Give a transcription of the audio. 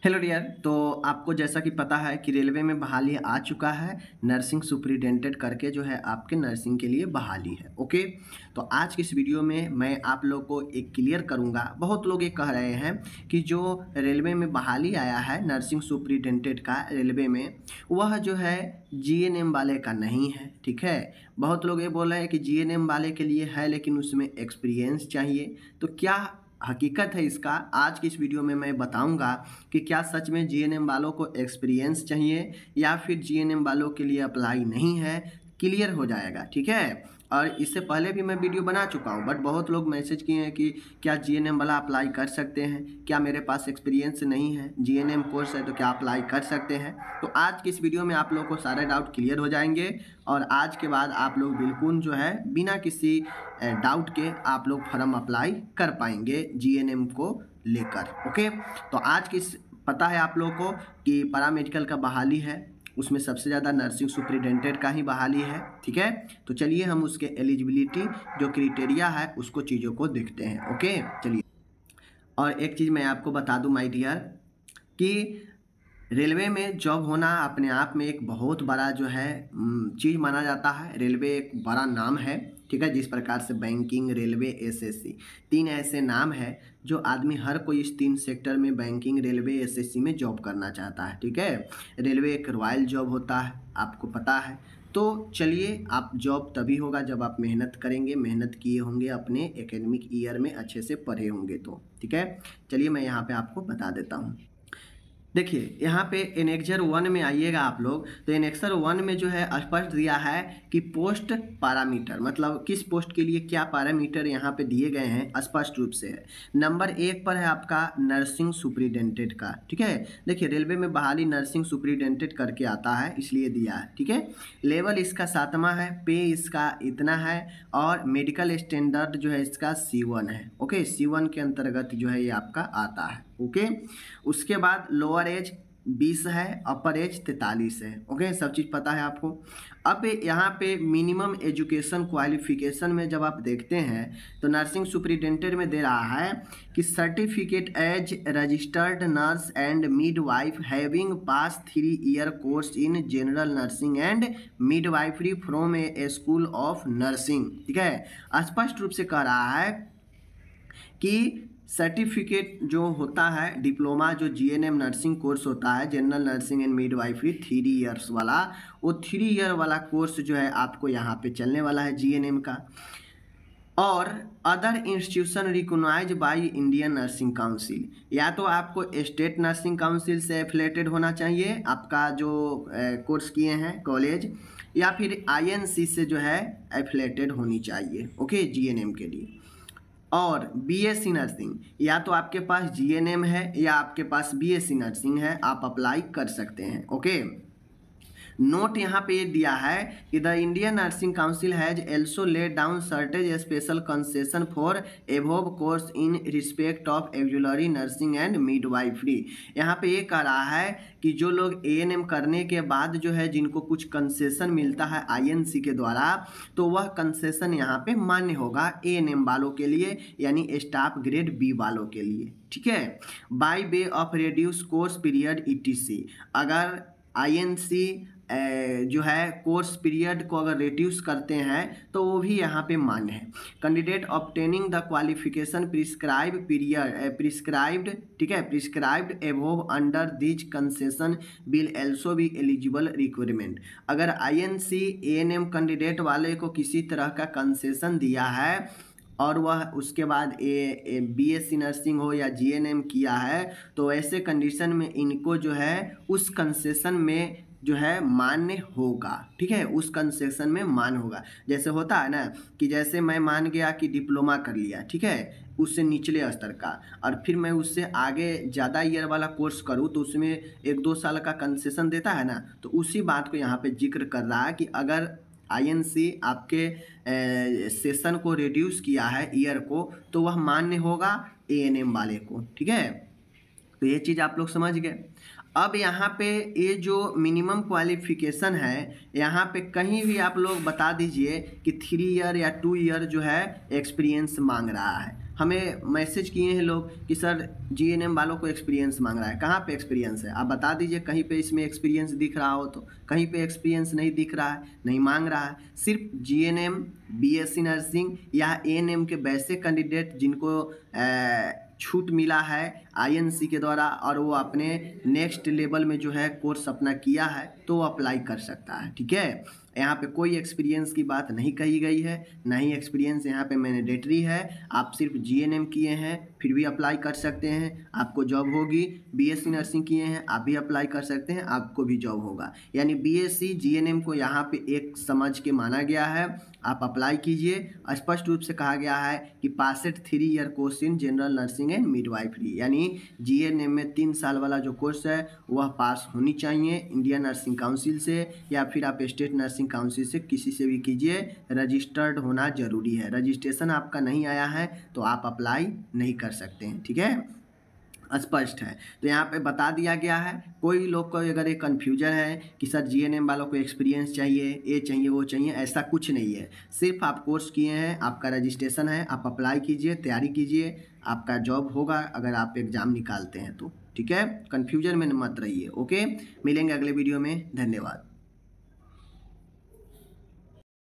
Hello dear. तो आपको जैसा कि पता है कि रेलवे में बहाली आ चुका है। नर्सिंग सुपरिटेंडेंट करके जो है आपके नर्सिंग के लिए बहाली है। ओके, तो आज की इस वीडियो में मैं आप लोग को एक क्लियर करूंगा। बहुत लोग ये कह रहे हैं कि जो रेलवे में बहाली आया है नर्सिंग सुपरिटेंडेंट का रेलवे में, वह जो है जीएनएम वाले का नहीं है। ठीक है, बहुत लोग ये बोल रहे हैं कि जीएनएम वाले के लिए है लेकिन उसमें एक्सपीरियंस चाहिए। तो क्या हकीकत है इसका, आज की इस वीडियो में मैं बताऊंगा कि क्या सच में जीएनएम वालों को एक्सपीरियंस चाहिए या फिर जीएनएम वालों के लिए अप्लाई नहीं है। क्लियर हो जाएगा, ठीक है। और इससे पहले भी मैं वीडियो बना चुका हूं, बट बहुत लोग मैसेज किए हैं कि क्या जीएनएम वाला अप्लाई कर सकते हैं, क्या मेरे पास एक्सपीरियंस नहीं है, जीएनएम कोर्स है तो क्या अप्लाई कर सकते हैं। तो आज की इस वीडियो में आप लोगों को सारे डाउट क्लियर हो जाएंगे और आज के बाद आप लोग बिल्कुल जो है बिना किसी डाउट के आप लोग फॉर्म अप्लाई कर पाएंगे जीएनएम को लेकर। ओके, तो आज की पता है आप लोगों को कि पैरामेडिकल का बहाली है, उसमें सबसे ज़्यादा नर्सिंग सुपरिटेंडेंट का ही बहाली है। ठीक है, तो चलिए हम उसके एलिजिबिलिटी जो क्राइटेरिया है उसको चीज़ों को देखते हैं। ओके, चलिए। और एक चीज़ मैं आपको बता दूं माय डियर कि रेलवे में जॉब होना अपने आप में एक बहुत बड़ा जो है चीज़ माना जाता है। रेलवे एक बड़ा नाम है, ठीक है। जिस प्रकार से बैंकिंग, रेलवे, एसएससी, तीन ऐसे नाम है जो आदमी हर कोई इस तीन सेक्टर में बैंकिंग, रेलवे, एसएससी में जॉब करना चाहता है। ठीक है, रेलवे एक रॉयल जॉब होता है, आपको पता है। तो चलिए, आप जॉब तभी होगा जब आप मेहनत करेंगे, मेहनत किए होंगे, अपने एकेडमिक ईयर में अच्छे से पढ़े होंगे तो। ठीक है, चलिए मैं यहाँ पे आपको बता देता हूँ। देखिए यहाँ पे एनेक्जर 1 में आइएगा आप लोग, तो एनेक्सर 1 में जो है स्पष्ट दिया है कि पोस्ट पैरामीटर, मतलब किस पोस्ट के लिए क्या पैरामीटर यहाँ पे दिए गए हैं, स्पष्ट रूप से है। नंबर 1 पर है आपका नर्सिंग सुपरिटेंडेंट का। ठीक है, देखिए रेलवे में बहाली नर्सिंग सुपरिटेंडेंट करके आता है इसलिए दिया है। ठीक है, लेवल इसका 7वां है, पे इसका इतना है और मेडिकल स्टैंडर्ड जो है इसका C1 है। ओके, C1 के अंतर्गत जो है ये आपका आता है। ओके, उसके बाद लोअर एज 20 है, अपर एज 43 है। ओके, सब चीज़ पता है आपको। अब यहाँ पे मिनिमम एजुकेशन क्वालिफिकेशन में जब आप देखते हैं तो नर्सिंग सुपरिटेंडेंट में दे रहा है कि certificate as registered nurse and midwife having pass 3 year course in general nursing and midwifery from a school of nursing. ठीक है, स्पष्ट रूप से कह रहा है कि सर्टिफिकेट जो होता है डिप्लोमा, जो जीएनएम नर्सिंग कोर्स होता है general nursing and midwifery 3 years वाला, वो 3 ईयर वाला कोर्स जो है आपको यहाँ पे चलने वाला है जीएनएम का। और other institution recognise by Indian nursing council, या तो आपको स्टेट नर्सिंग काउंसिल से एफिलेटेड होना चाहिए आपका जो कोर्स किए हैं कॉलेज, या फिर आईएनसी से जो है एफिलेटेड होनी चाहिए। ओके, जीएनएम के लिए। और बीएससी नर्सिंग, या तो आपके पास जीएनएम है या आपके पास बीएससी नर्सिंग है, आप अप्लाई कर सकते हैं। ओके, नोट यहाँ पे दिया है कि the Indian nursing council has also laid down shortage special concession for above course in respect of auxiliary nursing and midwifery. यहाँ पे ये कह रहा है कि जो लोग एएनएम करने के बाद जो है जिनको कुछ कंसेशन मिलता है आईएनसी के द्वारा, तो वह कंसेशन यहाँ पे मान्य होगा एएनएम वालों के लिए, यानी स्टाफ ग्रेड बी वालों के लिए। ठीक है, by way of reduce course period etc, अगर आईएनसी जो है कोर्स पीरियड को अगर रिड्यूस करते हैं तो वो भी यहाँ पे मान्य है। Candidate obtaining the qualification prescribe period prescribed, ठीक है, prescribed above under this concession will also be eligible requirement. अगर आईएनसी एएनएम कैंडिडेट वाले को किसी तरह का कंसेशन दिया है और वह उसके बाद बीएससी नर्सिंग हो या जीएनएम किया है, तो ऐसे कंडीशन में इनको जो है उस कंसेशन में जो है मान्य होगा। ठीक है, उस कंसेशन में मान्य होगा। जैसे होता है ना कि जैसे मैं मान गया कि डिप्लोमा कर लिया, ठीक है, उससे निचले स्तर का, और फिर मैं उससे आगे ज़्यादा ईयर वाला कोर्स करूँ तो उसमें 1-2 साल का कंसेशन देता है ना, तो उसी बात को यहाँ पे जिक्र कर रहा है कि अगर आईएनसी आपके सेशन को रिड्यूस किया है ईयर को, तो वह मान्य होगा एएनएम वाले को। ठीक है, तो ये चीज़ आप लोग समझ गए। अब यहाँ पे ये जो मिनिमम क्वालिफिकेशन है, यहाँ पे कहीं भी आप लोग बता दीजिए कि 3 ईयर या 2 ईयर जो है एक्सपीरियंस मांग रहा है। हमें मैसेज किए हैं लोग कि सर जीएनएम वालों को एक्सपीरियंस मांग रहा है। कहाँ पे एक्सपीरियंस है आप बता दीजिए, कहीं पे इसमें एक्सपीरियंस दिख रहा हो तो। कहीं पे एक्सपीरियंस नहीं दिख रहा है, नहीं मांग रहा है। सिर्फ जीएनएम, बीएससी नर्सिंग या एएनएम के वैसे कैंडिडेट जिनको छूट मिला है आईएनसी के द्वारा और वो अपने नेक्स्ट लेवल में जो है कोर्स अपना किया है तो वो अप्लाई कर सकता है। ठीक है, यहाँ पे कोई एक्सपीरियंस की बात नहीं कही गई है, ना ही एक्सपीरियंस यहाँ पे मैंडेटरी है। आप सिर्फ जीएनएम किए हैं फिर भी अप्लाई कर सकते हैं, आपको जॉब होगी। बीएससी नर्सिंग किए हैं आप भी अप्लाई कर सकते हैं, आपको भी जॉब होगा। यानी बीएससी जीएनएम को यहाँ पे एक समझ के माना गया है, आप अप्लाई कीजिए। स्पष्ट रूप से कहा गया है कि passed 3 year course in general nursing and midwifery, यानी जीएनएम में 3 साल वाला जो कोर्स है वह पास होनी चाहिए इंडियन नर्सिंग काउंसिल से, या फिर आप स्टेट नर्सिंग काउंसिल से किसी से भी कीजिए। रजिस्टर्ड होना जरूरी है, रजिस्ट्रेशन आपका नहीं आया है तो आप अप्लाई नहीं कर सकते हैं। ठीक है, स्पष्ट है। तो यहाँ पे बता दिया गया है। कोई लोग को अगर एक कन्फ्यूजन है कि सर जीएनएम वालों को एक्सपीरियंस चाहिए, ये चाहिए वो चाहिए, ऐसा कुछ नहीं है। सिर्फ आप कोर्स किए हैं, आपका रजिस्ट्रेशन है, आप अप्लाई कीजिए, तैयारी कीजिए, आपका जॉब होगा अगर आप एग्ज़ाम निकालते हैं तो। ठीक है, कन्फ्यूजन में मत रहिए। ओके, मिलेंगे अगले वीडियो में। धन्यवाद।